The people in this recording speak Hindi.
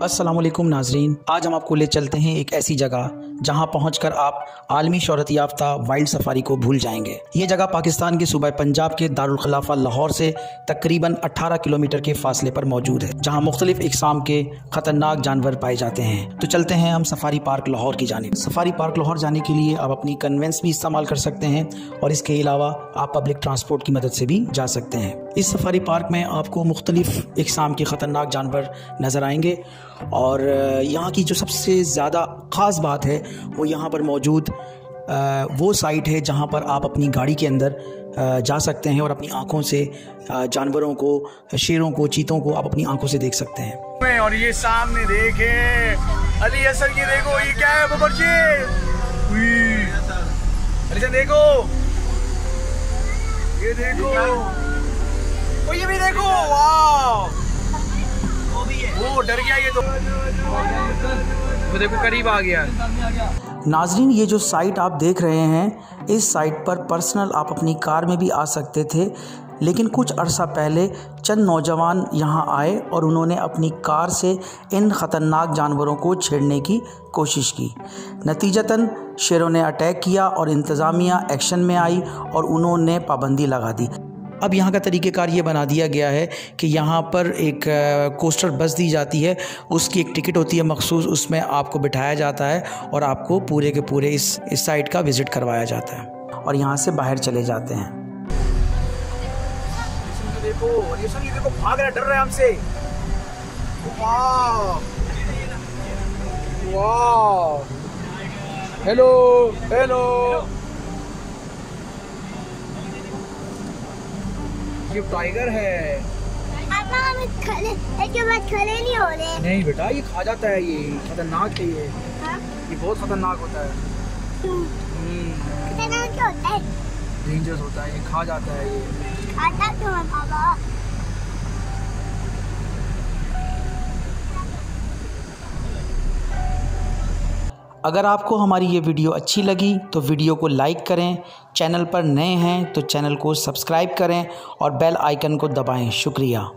अस्सलामुअलैकुम नाजरीन, आज हम आपको ले चलते हैं एक ऐसी जगह जहां पहुंचकर आप आलमी शोहरत याफ्ता वाइल्ड सफारी को भूल जाएंगे। ये जगह पाकिस्तान के सूबा पंजाब के दारुल खिलाफा लाहौर से तकरीबन 18 किलोमीटर के फासले पर मौजूद है, जहां मुख्तलिफ इकसाम के ख़तरनाक जानवर पाए जाते हैं। तो चलते हैं हम सफारी पार्क लाहौर की जानिब। सफारी पार्क लाहौर जाने के लिए आप अपनी कन्वेंस भी इस्तेमाल कर सकते हैं और इसके अलावा आप पब्लिक ट्रांसपोर्ट की मदद से भी जा सकते हैं। इस सफारी पार्क में आपको मुख्तलिफ इकसाम के ख़तरनाक जानवर नज़र आएंगे और यहाँ की जो सबसे ज़्यादा ख़ास बात है वो यहाँ पर मौजूद वो साइट है जहाँ पर आप अपनी गाड़ी के अंदर जा सकते हैं और अपनी आँखों से जानवरों को, शेरों को, चीतों को आप अपनी आँखों से देख सकते हैं। और ये सामने देखें अली असर की, देखो ये क्या है बबर जी, अली देखो, ये देखो, ओ ये भी देखो, वाह वो डर गया, ये तो वो देखो करीब आ गया। नाजरीन, ये जो साइट आप देख रहे हैं, इस साइट पर पर्सनल आप अपनी कार में भी आ सकते थे, लेकिन कुछ अरसा पहले चंद नौजवान यहाँ आए और उन्होंने अपनी कार से इन ख़तरनाक जानवरों को छेड़ने की कोशिश की। नतीजतन शेरों ने अटैक किया और इंतज़ामिया एक्शन में आई और उन्होंने पाबंदी लगा दी। अब यहाँ का तरीक़ेकार ये बना दिया गया है कि यहाँ पर एक कोस्टर बस दी जाती है, उसकी एक टिकट होती है मखसूस, उसमें आपको बिठाया जाता है और आपको पूरे के पूरे इस साइट का विज़िट करवाया जाता है और यहाँ से बाहर चले जाते हैं। देखो ये देखो भाग रहा है, डर रहा है हमसे। वाह वाह, हेलो हेलो, ये टाइगर है। खड़े नहीं हो रहे। नहीं बेटा, ये खा जाता है, ये खतरनाक है, ये बहुत खतरनाक होता है। खतरनाक क्या होता है? डेंजरस होता है, ये खा जाता है, ये खाता क्यों है बाबा? अगर आपको हमारी ये वीडियो अच्छी लगी तो वीडियो को लाइक करें, चैनल पर नए हैं तो चैनल को सब्सक्राइब करें और बेल आइकन को दबाएं। शुक्रिया।